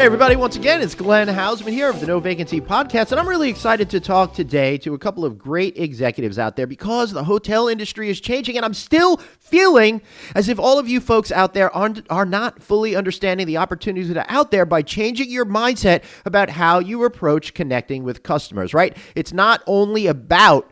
everybody, once again, it's Glenn Hausman here of the No Vacancy Podcast, and I'm really excited to talk today to a couple of great executives out there because the hotel industry is changing, and I'm still feeling as if all of you folks out there are not fully understanding the opportunities that are out there by changing your mindset about how you approach connecting with customers, right? It's not only about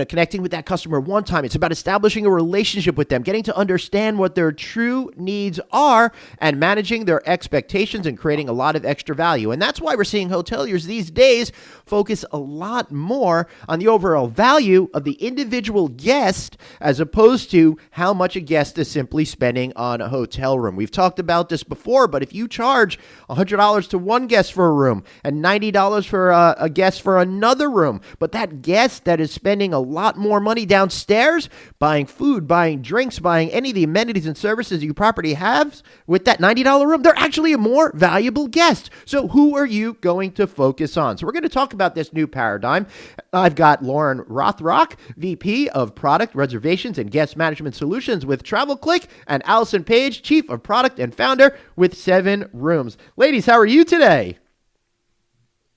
connecting with that customer one time. It's about establishing a relationship with them, getting to understand what their true needs are and managing their expectations and creating a lot of extra value. And that's why we're seeing hoteliers these days focus a lot more on the overall value of the individual guest as opposed to how much a guest is simply spending on a hotel room. We've talked about this before, but if you charge $100 to one guest for a room and $90 for a guest for another room, but that guest that is spending a lot more money downstairs, buying food, buying drinks, buying any of the amenities and services your property has with that $90 room, they're actually a more valuable guest. So who are you going to focus on? So we're going to talk about this new paradigm. I've got Lauren Rothrock, VP of Product Reservations and Guest Management Solutions with Travelclick, and Allison Page, Chief of Product and Founder with 7 Rooms. Ladies, how are you today?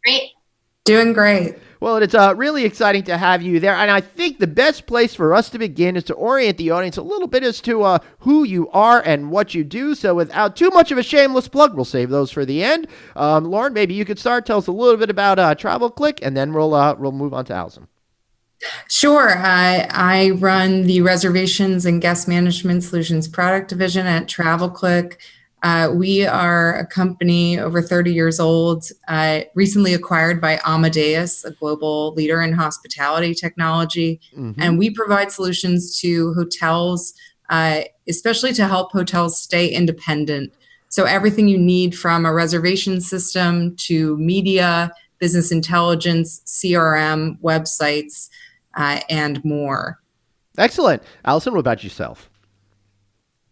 Great. Doing great. Well, it's really exciting to have you there. And I think the best place for us to begin is to orient the audience a little bit as to who you are and what you do. So without too much of a shameless plug, we'll save those for the end. Lauren, maybe you could start. Tell us a little bit about Travelclick, and then we'll move on to Allison. Sure. I run the Reservations and Guest Management Solutions product division at Travelclick. We are a company over 30 years old, recently acquired by Amadeus, a global leader in hospitality technology. Mm-hmm. And we provide solutions to hotels, especially to help hotels stay independent. So everything you need from a reservation system to media, business intelligence, CRM, websites, and more. Excellent. Allison, what about yourself?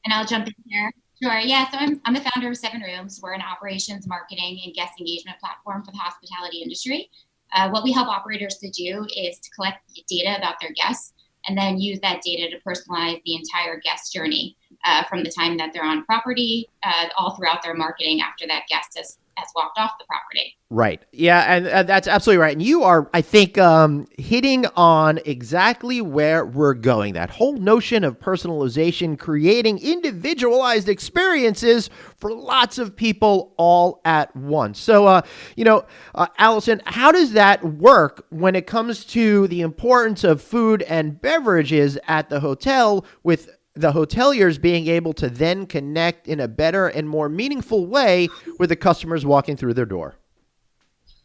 And I'll jump in here. Sure. Yeah. So I'm the founder of 7 Rooms. We're an operations, marketing, and guest engagement platform for the hospitality industry. What we help operators to do is to collect data about their guests and then use that data to personalize the entire guest journey from the time that they're on property all throughout their marketing after that guest has walked off the property. Right. Yeah, and that's absolutely right. And you are, I think, hitting on exactly where we're going. That whole notion of personalization, creating individualized experiences for lots of people all at once. So, Allison, how does that work when it comes to the importance of food and beverages at the hotel with the hoteliers being able to then connect in a better and more meaningful way with the customers walking through their door?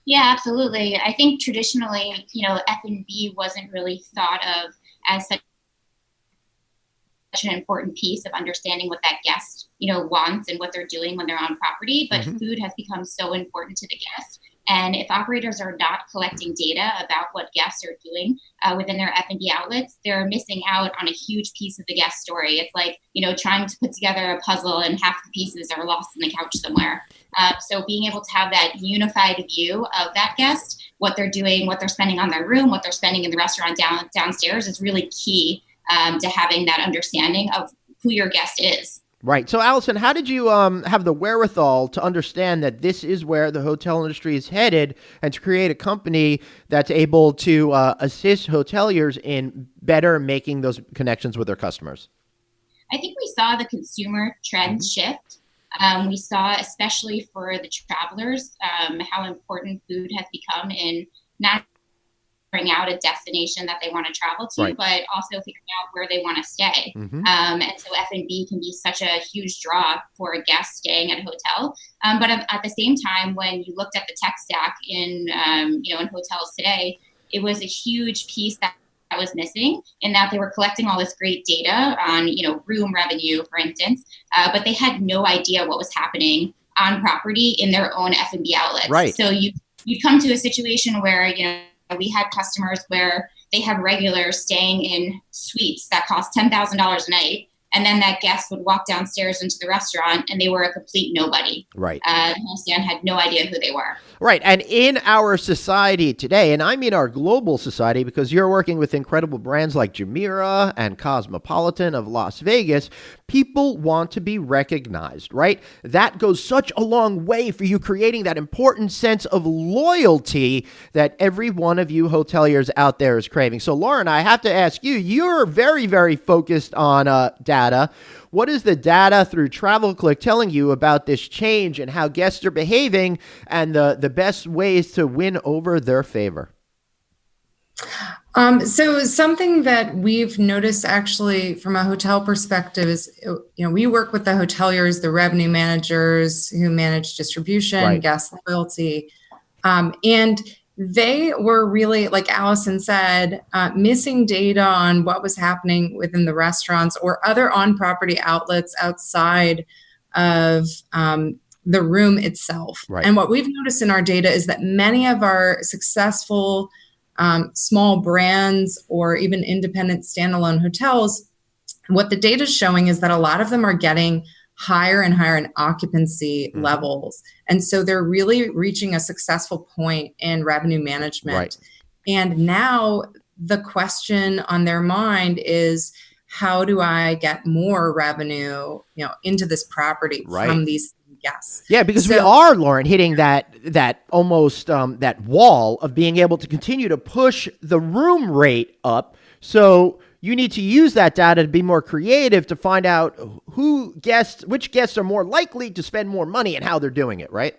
Yeah, absolutely. I think traditionally, F&B wasn't really thought of as such an important piece of understanding what that guest, wants and what they're doing when they're on property. But mm-hmm. Food has become so important to the guest. And if operators are not collecting data about what guests are doing within their F&B outlets, they're missing out on a huge piece of the guest story. It's like, trying to put together a puzzle and half the pieces are lost in the couch somewhere. So being able to have that unified view of that guest, what they're doing, what they're spending on their room, what they're spending in the restaurant downstairs is really key to having that understanding of who your guest is. Right. So, Allison, how did you have the wherewithal to understand that this is where the hotel industry is headed and to create a company that's able to assist hoteliers in better making those connections with their customers? I think we saw the consumer trend shift. We saw, especially for the travelers, how important food has become in not bring out a destination that they want to travel to, right, but also figuring out where they want to stay. Mm-hmm. And so F&B can be such a huge draw for a guest staying at a hotel. But at the same time, when you looked at the tech stack in hotels today, it was a huge piece that was missing in that they were collecting all this great data on, room revenue, for instance, but they had no idea what was happening on property in their own F&B outlets. Right. So you'd come to a situation where, we had customers where they had regulars staying in suites that cost $10,000 a night, And then that guest would walk downstairs into the restaurant and they were a complete nobody. Right. The host had no idea who they were. Right. And in our society today, and I mean our global society, because you're working with incredible brands like Jumeirah and Cosmopolitan of Las Vegas, people want to be recognized, right? That goes such a long way for you creating that important sense of loyalty that every one of you hoteliers out there is craving. So, Lauren, I have to ask you, you're very, very focused on data. What is the data through Travelclick telling you about this change and how guests are behaving and the best ways to win over their favor? So something that we've noticed actually from a hotel perspective is, we work with the hoteliers, the revenue managers who manage distribution, Right. guest loyalty, and they were really, like Allison said, missing data on what was happening within the restaurants or other on-property outlets outside of the room itself. Right. And what we've noticed in our data is that many of our successful small brands or even independent standalone hotels, what the data is showing is that a lot of them are getting higher and higher in occupancy levels. And so they're really reaching a successful point in revenue management. Right. And now the question on their mind is, how do I get more revenue, into this property from these guests? Yeah, because we are, Lauren, hitting that almost that wall of being able to continue to push the room rate up. So you need to use that data to be more creative to find out which guests are more likely to spend more money and how they're doing it, right?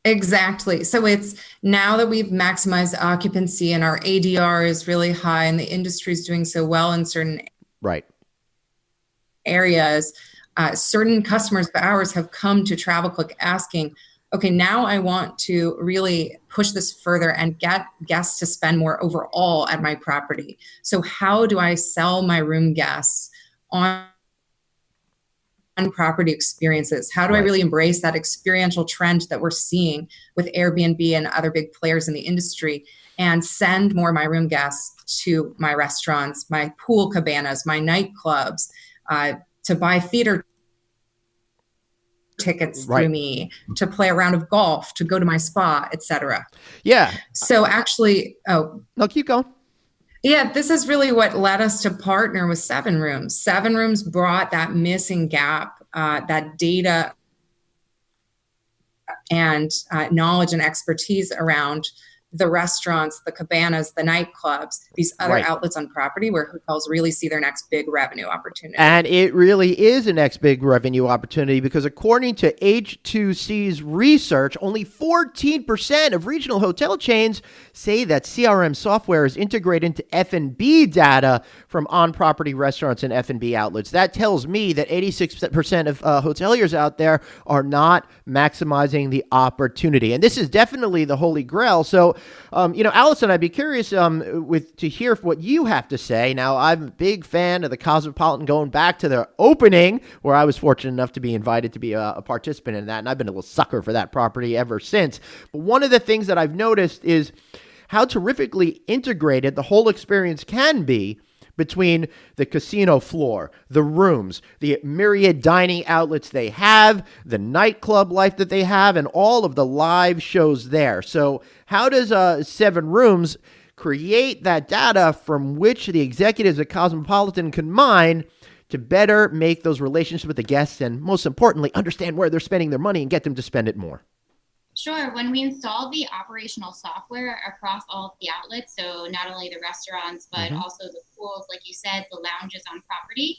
Exactly. So it's now that we've maximized occupancy and our ADR is really high and the industry is doing so well in certain areas, certain customers of ours have come to Travelclick asking, okay, now I want to really push this further and get guests to spend more overall at my property. So how do I sell my room guests on property experiences? How do I really embrace that experiential trend that we're seeing with Airbnb and other big players in the industry and send more of my room guests to my restaurants, my pool cabanas, my nightclubs, to buy theater tickets through me, to play a round of golf, to go to my spa, etc. Yeah. So actually, no, keep going. Yeah, this is really what led us to partner with 7 Rooms. 7 Rooms brought that missing gap, that data and knowledge and expertise around the restaurants, the cabanas, the nightclubs, these other outlets on property where hotels really see their next big revenue opportunity. And it really is a next big revenue opportunity because according to H2C's research, only 14% of regional hotel chains say that CRM software is integrated into F&B data from on-property restaurants and F&B outlets. That tells me that 86% of hoteliers out there are not maximizing the opportunity. And this is definitely the holy grail. So, Allison, I'd be curious to hear what you have to say. Now, I'm a big fan of the Cosmopolitan going back to their opening, where I was fortunate enough to be invited to be a participant in that, and I've been a little sucker for that property ever since. But one of the things that I've noticed is how terrifically integrated the whole experience can be between the casino floor, the rooms, the myriad dining outlets they have, the nightclub life that they have, and all of the live shows there. So how does 7 Rooms create that data from which the executives at Cosmopolitan can mine to better make those relationships with the guests and, most importantly, understand where they're spending their money and get them to spend it more? Sure. When we installed the operational software across all of the outlets, so not only the restaurants, but also the pools, like you said, the lounges on property,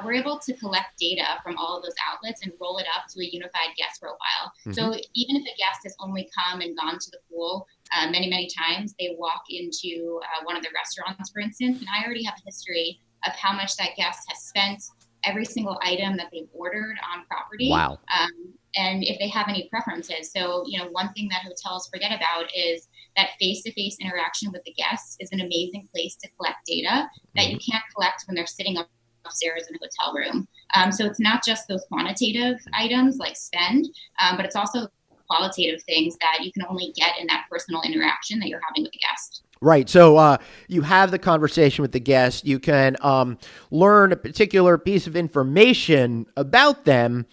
we're able to collect data from all of those outlets and roll it up to a unified guest profile. So even if a guest has only come and gone to the pool many, many times, they walk into one of the restaurants, for instance, and I already have a history of how much that guest has spent, every single item that they've ordered on property. Wow. And if they have any preferences. So, one thing that hotels forget about is that face-to-face interaction with the guests is an amazing place to collect data that you can't collect when they're sitting upstairs in a hotel room. So it's not just those quantitative items like spend, but it's also qualitative things that you can only get in that personal interaction that you're having with the guest. Right. So you have the conversation with the guest. You can learn a particular piece of information about them,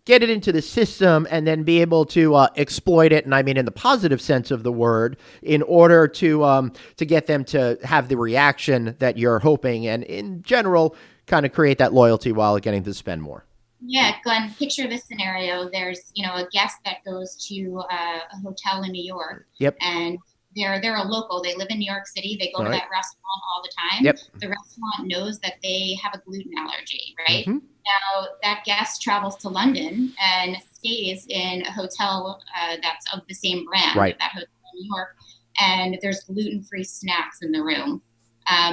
get it into the system, and then be able to exploit it. And I mean, in the positive sense of the word, in order to get them to have the reaction that you're hoping, and in general, kind of create that loyalty while getting to spend more. Yeah, Glenn, picture this scenario. There's, a guest that goes to a hotel in New York. Yep. And they're a local. They live in New York City. They go to that restaurant all the time. Yep. The restaurant knows that they have a gluten allergy, right? Mm-hmm. Now, that guest travels to London and stays in a hotel that's of the same brand, right, of that hotel in New York, and there's gluten-free snacks in the room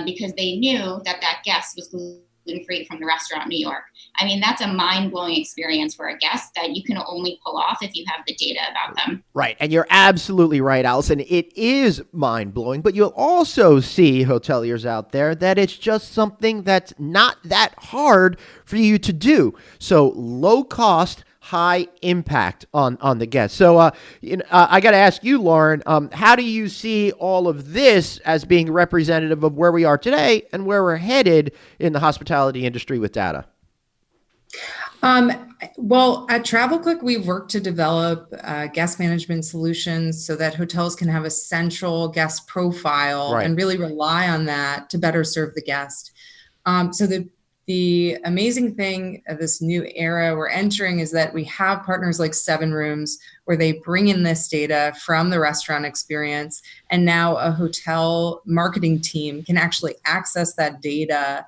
because they knew that guest was gluten-free from the restaurant in New York. I mean, that's a mind-blowing experience for a guest that you can only pull off if you have the data about them. Right. And you're absolutely right, Allison. It is mind-blowing, but you'll also see hoteliers out there that it's just something that's not that hard for you to do. So low cost, high impact on the guest. So I got to ask you, Lauren, how do you see all of this as being representative of where we are today and where we're headed in the hospitality industry with data? Well, at Travelclick, we've worked to develop guest management solutions so that hotels can have a central guest profile and really rely on that to better serve the guest. So the amazing thing of this new era we're entering is that we have partners like 7 Rooms where they bring in this data from the restaurant experience, and now a hotel marketing team can actually access that data.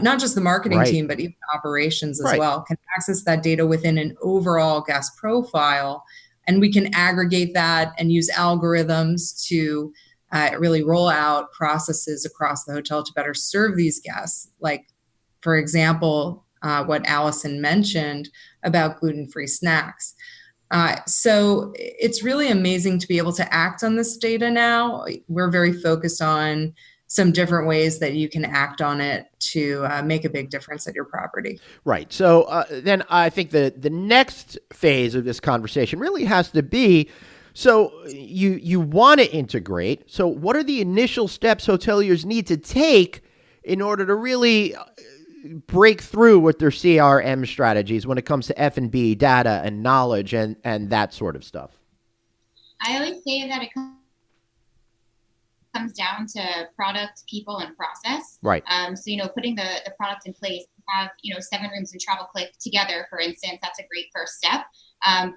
Not just the marketing team, but even operations as well, can access that data within an overall guest profile. And we can aggregate that and use algorithms to really roll out processes across the hotel to better serve these guests. Like, for example, what Allison mentioned about gluten-free snacks. So it's really amazing to be able to act on this data now. We're very focused on some different ways that you can act on it to make a big difference at your property. Right. So then I think the next phase of this conversation really has to be, so you want to integrate. So what are the initial steps hoteliers need to take in order to really break through with their CRM strategies when it comes to F&B data and knowledge and that sort of stuff? I always say that it comes down to product, people, and process. Right. So, putting the product in place, have, 7 Rooms and Travelclick together, for instance, that's a great first step.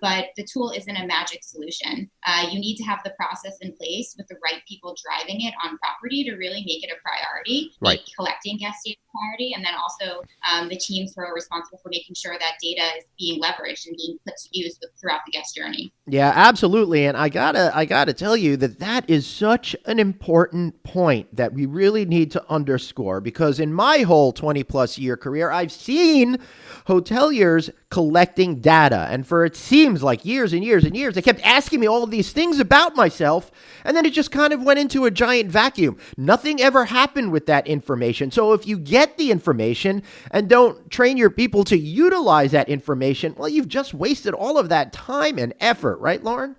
But the tool isn't a magic solution. You need to have the process in place with the right people driving it on property to really make it a priority, make collecting guest data a priority, and then also the teams who are responsible for making sure that data is being leveraged and being put to use throughout the guest journey. Yeah, absolutely. And I gotta tell you that is such an important point that we really need to underscore, because in my whole 20 plus year career, I've seen hoteliers collecting data. And for it seems like years and years and years, they kept asking me all of these things about myself. And then it just kind of went into a giant vacuum. Nothing ever happened with that information. So if you get the information and don't train your people to utilize that information, well, you've just wasted all of that time and effort, right, Lauren?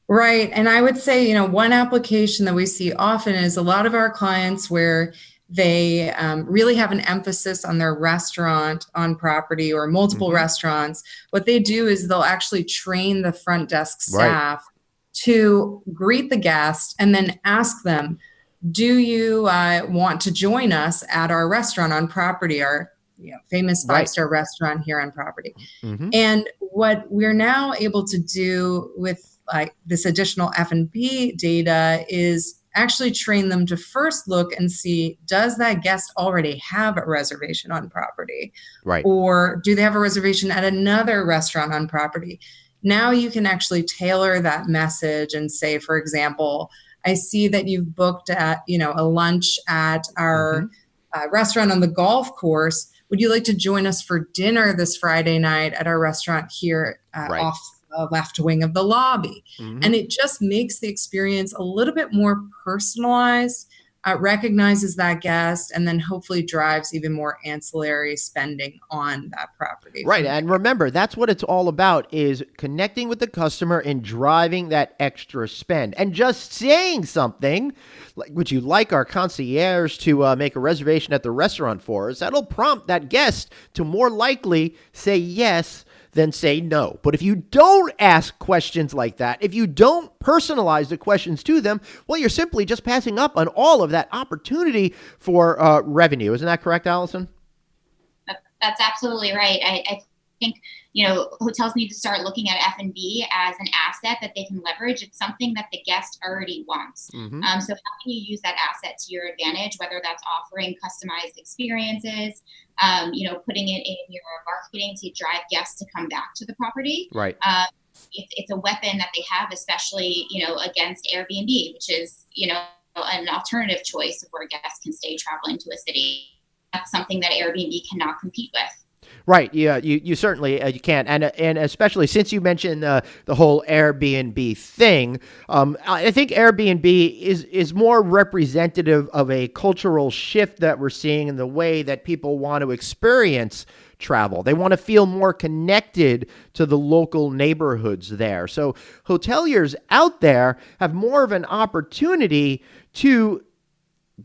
Right. And I would say, one application that we see often is a lot of our clients where they really have an emphasis on their restaurant on property or multiple restaurants. What they do is they'll actually train the front desk staff to greet the guest and then ask them, do you want to join us at our restaurant on property, our famous 5-star restaurant here on property? And what we're now able to do with this additional F&B data is actually train them to first look and see, does that guest already have a reservation on property? Right. Or do they have a reservation at another restaurant on property? Now you can actually tailor that message and say, for example, I see that you've booked at, a lunch at our restaurant on the golf course. Would you like to join us for dinner this Friday night at our restaurant here off the left wing of the lobby? And it just makes the experience a little bit more personalized. recognizes that guest, and then hopefully drives even more ancillary spending on that property. Right. And remember, that's what it's all about, is connecting with the customer and driving that extra spend. And just saying something, like, would you like our concierge to make a reservation at the restaurant for us? That'll prompt that guest to more likely say yes than say no. But if you don't ask questions like that, if you don't personalize the questions to them, well, you're simply just passing up on all of that opportunity for revenue. Isn't that correct, Allison? That's absolutely right. I think, hotels need to start looking at F&B as an asset that they can leverage. It's something that the guest already wants. Mm-hmm. So how can you use that asset to your advantage, whether that's offering customized experiences, putting it in your marketing to drive guests to come back to the property. Right. It's a weapon that they have, especially, against Airbnb, which is, an alternative choice of where guests can stay traveling to a city. That's something that Airbnb cannot compete with. Right. Yeah. You certainly you can, and especially since you mentioned the whole Airbnb thing, I think Airbnb is more representative of a cultural shift that we're seeing in the way that people want to experience travel. They want to feel more connected to the local neighborhoods there. So hoteliers out there have more of an opportunity to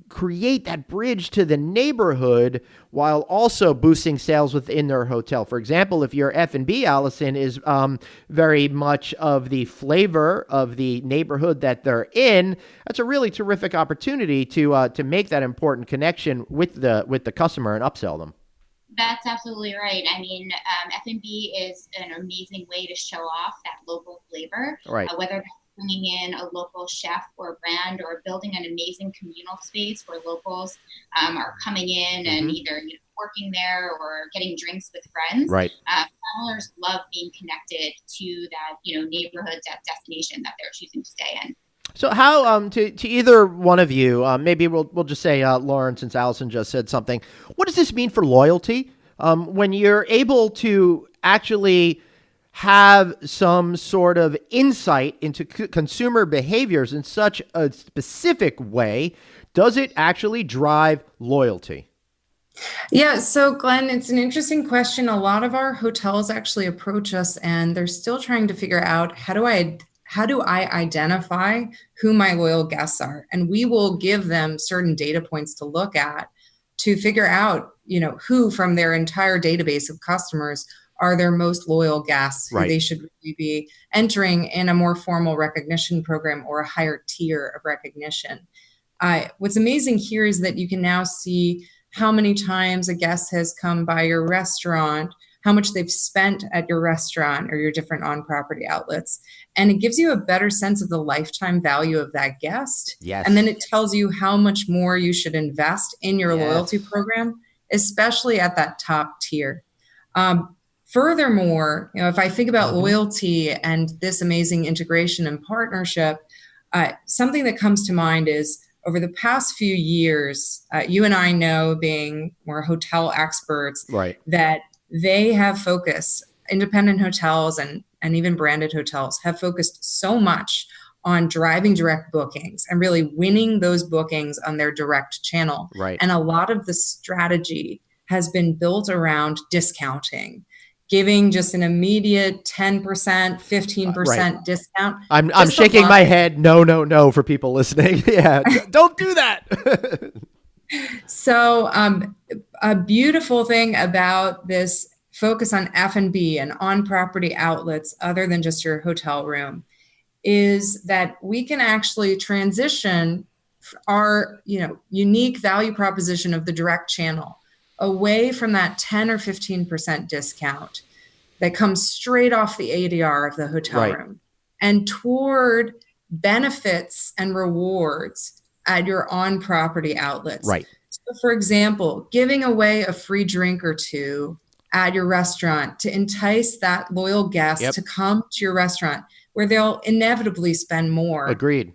create that bridge to the neighborhood while also boosting sales within their hotel. For example, if your F&B, Allison, is very much of the flavor of the neighborhood that they're in, that's a really terrific opportunity to make that important connection with the customer and upsell them. That's absolutely right. I mean, F&B is an amazing way to show off that local flavor, Right. Whether that's bringing in a local chef or brand, or building an amazing communal space where locals are coming in and either working there or getting drinks with friends. Right. Travelers love being connected to that neighborhood, that destination that they're choosing to stay in. So how to either one of you, maybe we'll just say Lauren, since Allison just said something. What does this mean for loyalty? When you're able to actually have some sort of insight into consumer behaviors in such a specific way, does it actually drive loyalty? Yeah, so Glenn, it's an interesting question. A lot of our hotels actually approach us and they're still trying to figure out how do I identify who my loyal guests are? And we will give them certain data points to look at to figure out, who from their entire database of customers are their most loyal guests, who they should really be entering in a more formal recognition program or a higher tier of recognition. What's amazing here is that you can now see how many times a guest has come by your restaurant, how much they've spent at your restaurant or your different on-property outlets. And it gives you a better sense of the lifetime value of that guest. Yes. And then it tells you how much more you should invest in your loyalty program, especially at that top tier. Furthermore, if I think about loyalty and this amazing integration and partnership, something that comes to mind is over the past few years, you and I know, being more hotel experts, that they have focused, independent hotels and even branded hotels have focused so much on driving direct bookings and really winning those bookings on their direct channel. Right. And a lot of the strategy has been built around discounting, giving just an immediate 10%, 15% discount. I'm shaking my head. No, for people listening. Yeah, don't do that. So a beautiful thing about this focus on F&B and on-property outlets other than just your hotel room is that we can actually transition our unique value proposition of the direct channel away from that 10 or 15% discount that comes straight off the ADR of the hotel room and toward benefits and rewards at your on-property outlets. Right. So for example, giving away a free drink or two at your restaurant to entice that loyal guest to come to your restaurant where they'll inevitably spend more. Agreed.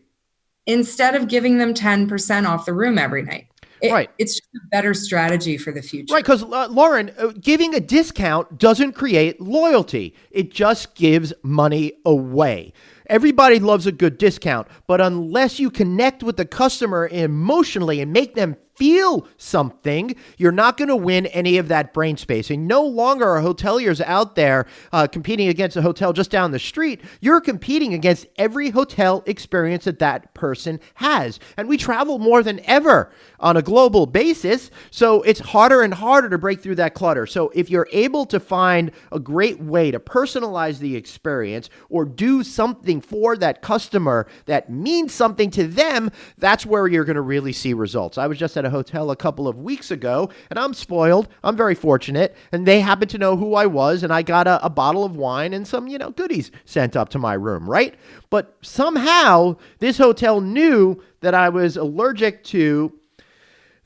Instead of giving them 10% off the room every night. It's just a better strategy for the future. Right, because Lauren, giving a discount doesn't create loyalty. It just gives money away. Everybody loves a good discount, but unless you connect with the customer emotionally and make them feel something, you're not going to win any of that brain space. And no longer are hoteliers out there competing against a hotel just down the street. You're competing against every hotel experience that that person has. And we travel more than ever on a global basis, so it's harder and harder to break through that clutter. So if you're able to find a great way to personalize the experience or do something for that customer that means something to them, that's where you're going to really see results. I was just at a hotel a couple of weeks ago, and I'm spoiled. I'm very fortunate, and they happened to know who I was, and I got a bottle of wine and some, goodies sent up to my room, right? But somehow this hotel knew that I was allergic to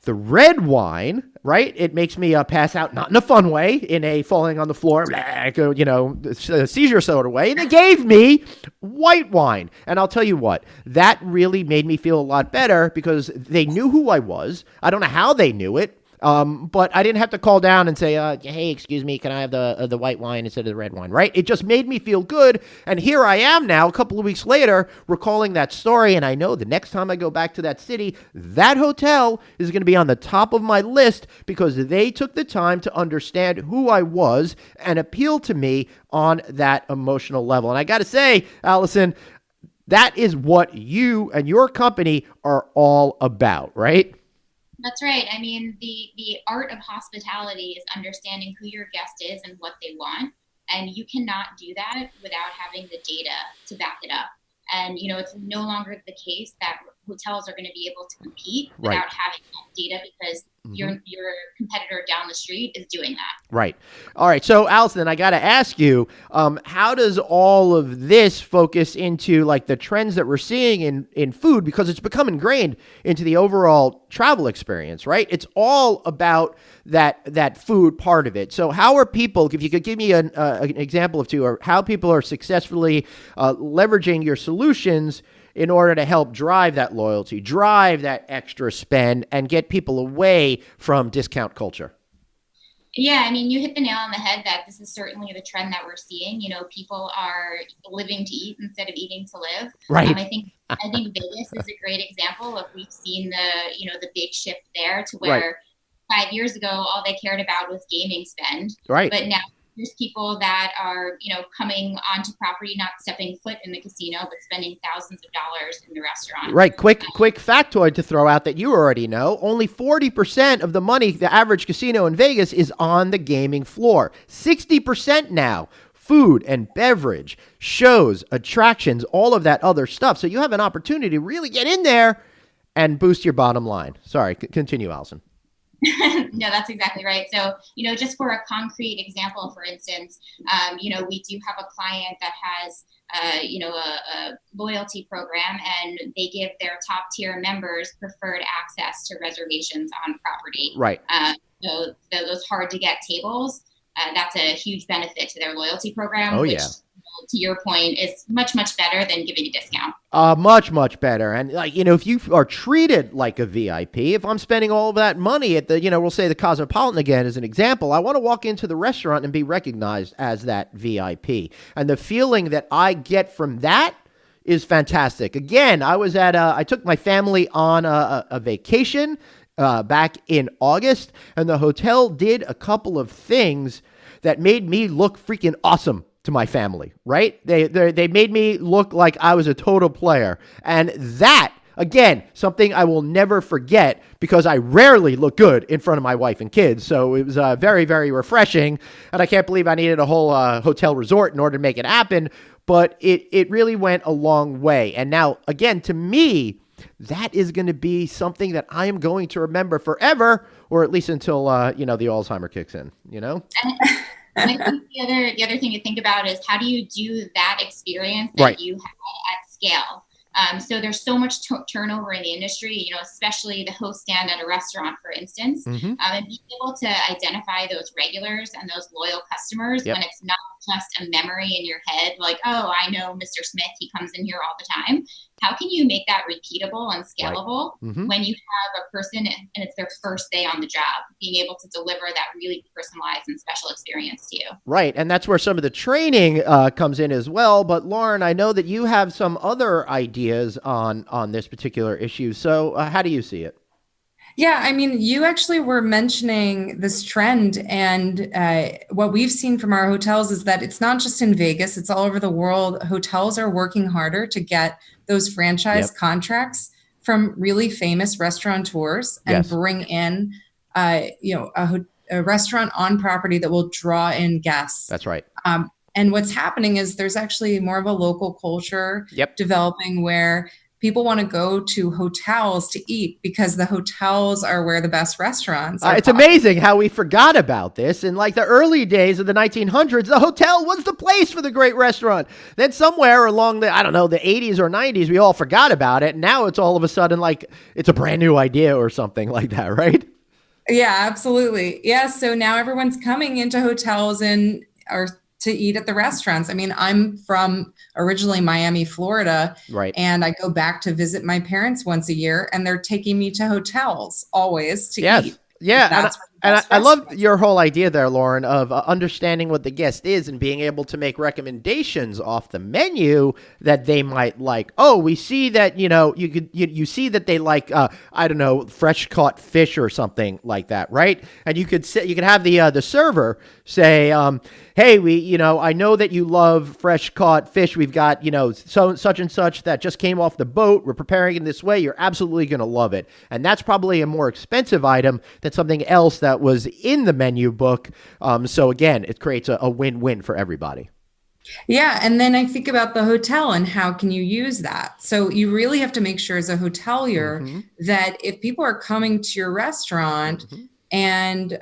the red wine, right? It makes me pass out, not in a fun way, in a falling on the floor, seizure soda way. And they gave me white wine. And I'll tell you what, that really made me feel a lot better because they knew who I was. I don't know how they knew it. But I didn't have to call down and say, hey, excuse me, can I have the white wine instead of the red wine, right? It just made me feel good. And here I am now, a couple of weeks later, recalling that story. And I know the next time I go back to that city, that hotel is going to be on the top of my list because they took the time to understand who I was and appeal to me on that emotional level. And I got to say, Allison, that is what you and your company are all about, right? That's right. I mean, the art of hospitality is understanding who your guest is and what they want. And you cannot do that without having the data to back it up. And, it's no longer the case that hotels are going to be able to compete without having that data because your competitor down the street is doing that. Right. All right. So, Allison, I got to ask you, how does all of this focus into like the trends that we're seeing in food? Because it's become ingrained into the overall travel experience, right? It's all about that food part of it. So how are people, if you could give me an example of two, or how people are successfully leveraging your solutions in order to help drive that loyalty, drive that extra spend, and get people away from discount culture? Yeah, I mean, you hit the nail on the head that this is certainly the trend that we're seeing. People are living to eat instead of eating to live. Right. I think Vegas is a great example of we've seen the big shift there to where 5 years ago all they cared about was gaming spend. Right. But now there's people that are, coming onto property, not stepping foot in the casino, but spending thousands of dollars in the restaurant. Right. Quick factoid to throw out that you already know. Only 40% of the money, the average casino in Vegas, is on the gaming floor. 60% now. Food and beverage, shows, attractions, all of that other stuff. So you have an opportunity to really get in there and boost your bottom line. Sorry, continue, Allison. No, that's exactly right. So, just for a concrete example, for instance, we do have a client that has, a loyalty program, and they give their top tier members preferred access to reservations on property. Right. So those hard to get tables, that's a huge benefit to their loyalty program. Oh, which, yeah. To your point, is much, much better than giving a discount. Much, much better. And if you are treated like a VIP, if I'm spending all of that money at the, we'll say the Cosmopolitan again as an example, I want to walk into the restaurant and be recognized as that VIP. And the feeling that I get from that is fantastic. Again, I took my family on a vacation back in August, and the hotel did a couple of things that made me look freaking awesome to my family, right? They made me look like I was a total player. And that, again, something I will never forget because I rarely look good in front of my wife and kids. So it was very, very refreshing. And I can't believe I needed a whole hotel resort in order to make it happen. But it really went a long way. And now, again, to me, that is going to be something that I am going to remember forever, or at least until, the Alzheimer kicks in, And I think the other thing to think about is how do you do that experience that you have at scale? So there's so much turnover in the industry, especially the host stand at a restaurant, for instance, and being able to identify those regulars and those loyal customers when it's not just a memory in your head, like, oh, I know Mr. Smith, he comes in here all the time. How can you make that repeatable and scalable when you have a person and it's their first day on the job, being able to deliver that really personalized and special experience to you? Right. And that's where some of the training comes in as well. But Lauren, I know that you have some other ideas on this particular issue. So how do you see it? Yeah, I mean, you actually were mentioning this trend, and what we've seen from our hotels is that it's not just in Vegas, it's all over the world. Hotels are working harder to get those franchise contracts from really famous restaurateurs and bring in, a restaurant on property that will draw in guests. That's right. And what's happening is there's actually more of a local culture developing where people want to go to hotels to eat because the hotels are where the best restaurants are. It's amazing how we forgot about this. In like the early days of the 1900s, the hotel was the place for the great restaurant. Then somewhere along the 80s or 90s, we all forgot about it. And now it's all of a sudden like it's a brand new idea or something like that, right? Yeah, absolutely. Yeah. So now everyone's coming into hotels or to eat at the restaurants. I mean, I'm from originally Miami, Florida, right? And I go back to visit my parents once a year, and they're taking me to hotels always to eat. Yeah, and I love your whole idea there, Lauren, of understanding what the guest is and being able to make recommendations off the menu that they might like. Oh, we see that you see that they like fresh caught fish or something like that, right? And you could have the server say, hey, I know that you love fresh caught fish. We've got such and such that just came off the boat. We're preparing it this way. You're absolutely going to love it, and that's probably a more expensive item than something else that was in the menu book. So again, it creates a win-win for everybody. Yeah. And then I think about the hotel and how can you use that? So you really have to make sure as a hotelier that if people are coming to your restaurant and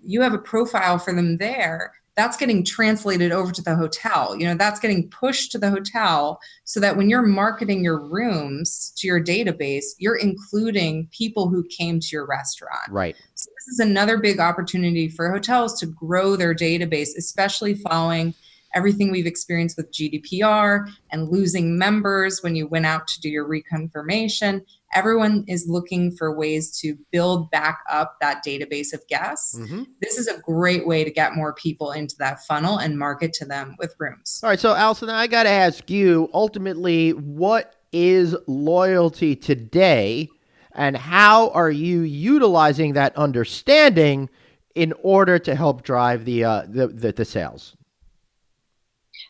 you have a profile for them there, that's getting translated over to the hotel. That's getting pushed to the hotel so that when you're marketing your rooms to your database, you're including people who came to your restaurant. Right. So this is another big opportunity for hotels to grow their database, especially following everything we've experienced with GDPR and losing members when you went out to do your reconfirmation. Everyone is looking for ways to build back up that database of guests. This is a great way to get more people into that funnel and market to them with rooms. All right. So Allison, I got to ask you, ultimately, what is loyalty today and how are you utilizing that understanding in order to help drive the sales?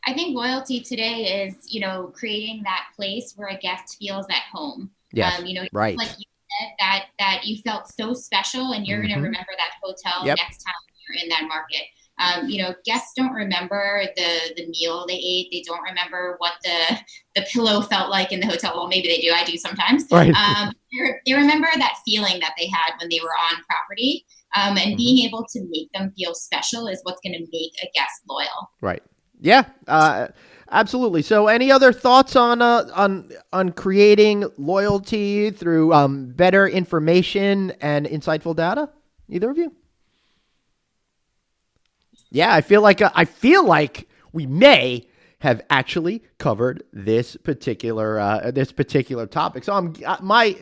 I think loyalty today is, creating that place where a guest feels at home. Yes, right. Like you said, that you felt so special and you're going to remember that hotel next time you're in that market. Guests don't remember the meal they ate. They don't remember what the pillow felt like in the hotel. Well, maybe they do. I do sometimes. Right. They remember that feeling that they had when they were on property. And being able to make them feel special is what's going to make a guest loyal. Right. Yeah, absolutely. So any other thoughts on creating loyalty through better information and insightful data? Either of you? Yeah, I feel like we may have actually covered this particular topic. So my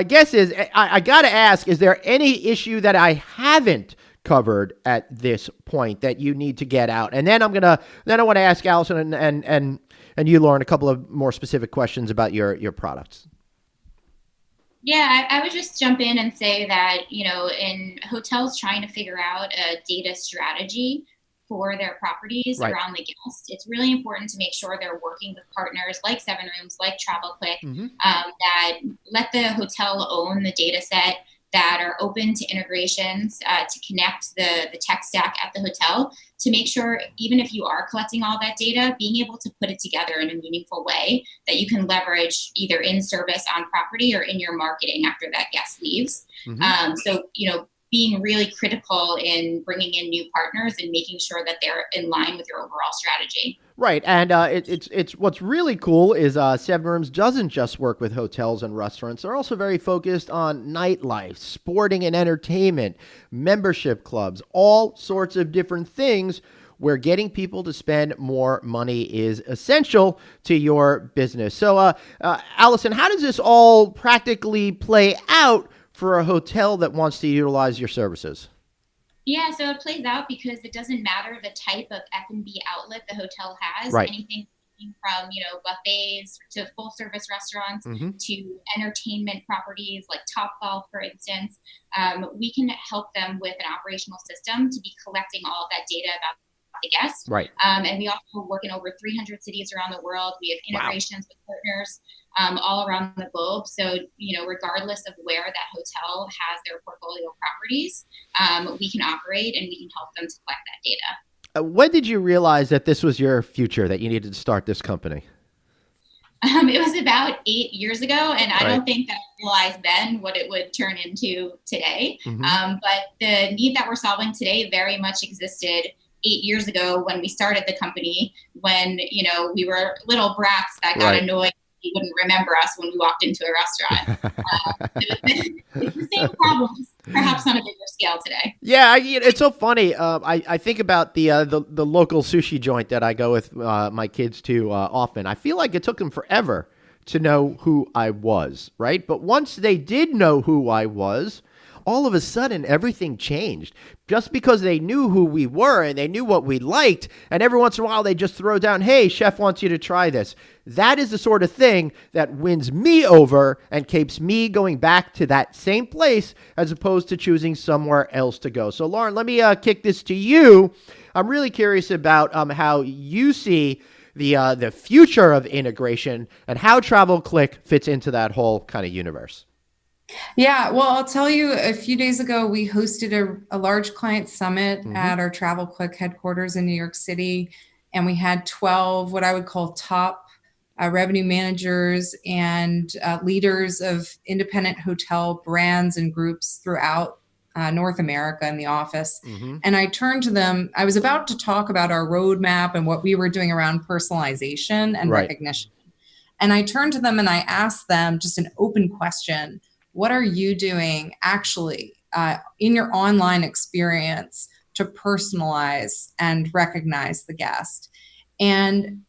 guess is I got to ask, is there any issue that I haven't covered at this point that you need to get out? And then I want to ask Allison and you, Lauren, a couple of more specific questions about your products. Yeah, I would just jump in and say that, in hotels trying to figure out a data strategy for their properties around the guest, it's really important to make sure they're working with partners like Seven Rooms, like Travelclick, that let the hotel own the data set, that are open to integrations to connect the tech stack at the hotel to make sure, even if you are collecting all that data, being able to put it together in a meaningful way that you can leverage either in service on property or in your marketing after that guest leaves. So, being really critical in bringing in new partners and making sure that they're in line with your overall strategy. Right. And it's what's really cool is Seven Rooms doesn't just work with hotels and restaurants. They're also very focused on nightlife, sporting and entertainment, membership clubs, all sorts of different things where getting people to spend more money is essential to your business. So, Allison, how does this all practically play out for a hotel that wants to utilize your services? Yeah, so it plays out because it doesn't matter the type of F&B outlet the hotel has. Right. Anything from buffets to full service restaurants to entertainment properties like Topgolf, for instance. We can help them with an operational system to be collecting all of that data about the guests. Right. And we also work in over 300 cities around the world. We have integrations with partners all around the globe. So, regardless of where that hotel has their portfolio properties, we can operate and we can help them to collect that data. When did you realize that this was your future, that you needed to start this company? It was about 8 years ago, and I don't think that I realized then what it would turn into today. But the need that we're solving today very much existed 8 years ago when we started the company, when, we were little brats that got annoyed. He wouldn't remember us when we walked into a restaurant. It's the same problems, perhaps on a bigger scale today. Yeah, it's so funny. I think about the local sushi joint that I go with my kids to often. I feel like it took them forever to know who I was, right? But once they did know who I was, all of a sudden everything changed. Just because they knew who we were and they knew what we liked, and every once in a while they just throw down, hey, chef wants you to try this. That is the sort of thing that wins me over and keeps me going back to that same place as opposed to choosing somewhere else to go. So, Lauren, let me kick this to you. I'm really curious about how you see the future of integration and how Travelclick fits into that whole kind of universe. Yeah, well, I'll tell you, a few days ago, we hosted a large client summit at our Travelclick headquarters in New York City, and we had 12 what I would call top revenue managers and leaders of independent hotel brands and groups throughout North America in the office. And I turned to them. I was about to talk about our roadmap and what we were doing around personalization and recognition. And I turned to them and I asked them just an open question. What are you doing actually in your online experience to personalize and recognize the guest? And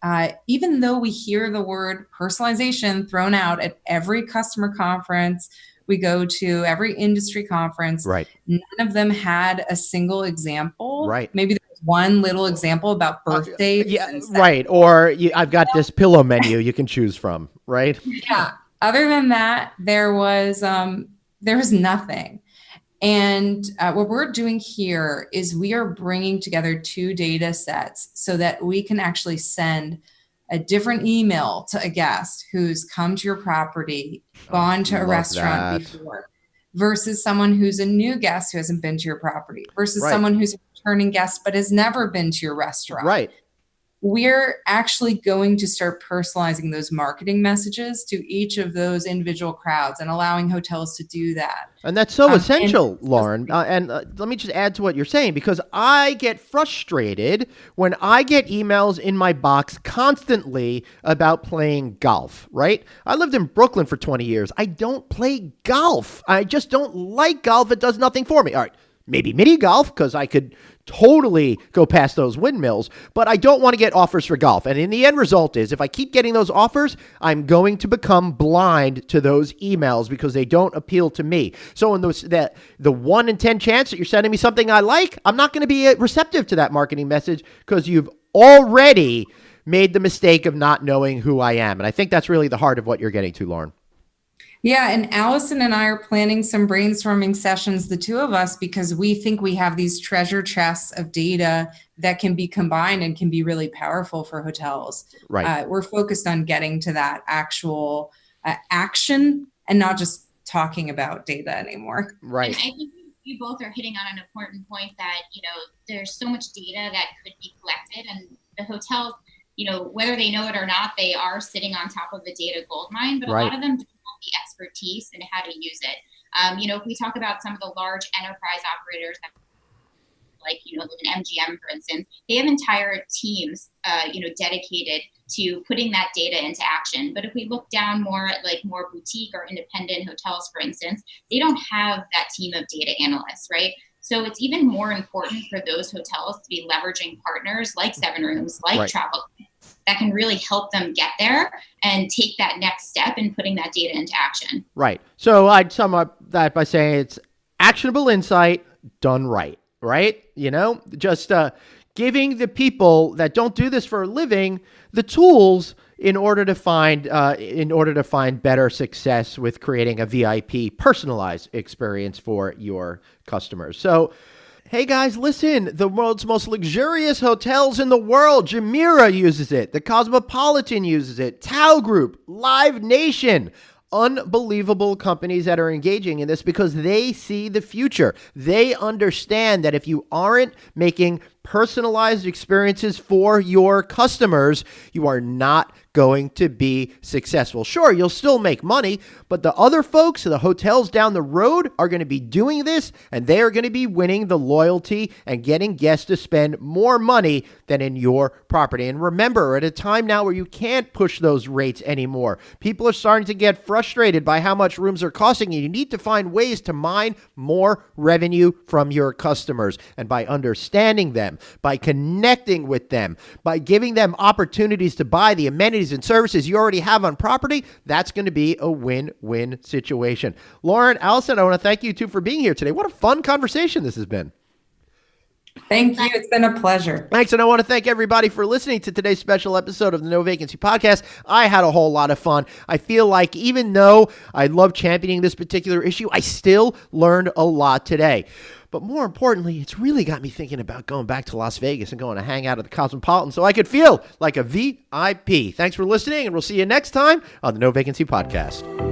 even though we hear the word personalization thrown out at every customer conference we go to, every industry conference, none of them had a single example. Maybe there was one little example about birthdays. Or I've got this pillow menu you can choose from, right? Yeah. Other than that, there was nothing. And what we're doing here is we are bringing together two data sets so that we can actually send a different email to a guest who's come to your property, gone to a restaurant before, versus someone who's a new guest who hasn't been to your property, versus someone who's a returning guest but has never been to your restaurant. We're actually going to start personalizing those marketing messages to each of those individual crowds and allowing hotels to do that. And that's so essential, Lauren. And let me just add to what you're saying, because I get frustrated when I get emails in my box constantly about playing golf, right? I lived in Brooklyn for 20 years. I don't play golf. I just don't like golf. It does nothing for me. All right. Maybe mini golf, because I could totally go past those windmills, but I don't want to get offers for golf. And in the end result is, if I keep getting those offers, I'm going to become blind to those emails because they don't appeal to me. So in the 1 in 10 chance that you're sending me something I like, I'm not going to be receptive to that marketing message because you've already made the mistake of not knowing who I am. And I think that's really the heart of what you're getting to, Lauren. Yeah, and Allison and I are planning some brainstorming sessions, the two of us, because we think we have these treasure chests of data that can be combined and can be really powerful for hotels. We're focused on getting to that actual action and not just talking about data anymore. And I think you both are hitting on an important point that, there's so much data that could be collected, and the hotels, whether they know it or not, they are sitting on top of the data goldmine, but a lot of them don't have the expertise and how to use it. If we talk about some of the large enterprise operators that, like an MGM, for instance, they have entire teams, dedicated to putting that data into action. But if we look down more at more boutique or independent hotels, for instance, they don't have that team of data analysts, right? So it's even more important for those hotels to be leveraging partners like 7 Rooms, like Travel, that can really help them get there and take that next step in putting that data into action. Right. So I'd sum up that by saying it's actionable insight done right, right? Just giving the people that don't do this for a living the tools in order to find better success with creating a VIP personalized experience for your customers. So, hey guys, listen, the world's most luxurious hotels in the world, Jumeirah uses it, the Cosmopolitan uses it, Tao Group, Live Nation, unbelievable companies that are engaging in this because they see the future. They understand that if you aren't making personalized experiences for your customers, you are not going to be successful. Sure, you'll still make money, but the other folks, the hotels down the road, are going to be doing this, and they are going to be winning the loyalty and getting guests to spend more money than in your property. And remember, we're at a time now where you can't push those rates anymore. People are starting to get frustrated by how much rooms are costing you. You need to find ways to mine more revenue from your customers. And by understanding them, by connecting with them, by giving them opportunities to buy the amenities and services you already have on property, that's going to be a win-win situation. Lauren, Allison, I want to thank you two for being here today. What a fun conversation this has been. Thank you. It's been a pleasure. Thanks. And I want to thank everybody for listening to today's special episode of the No Vacancy Podcast. I had a whole lot of fun. I feel like even though I love championing this particular issue, I still learned a lot today. But more importantly, it's really got me thinking about going back to Las Vegas and going to hang out at the Cosmopolitan so I could feel like a VIP. Thanks for listening, and we'll see you next time on the No Vacancy Podcast.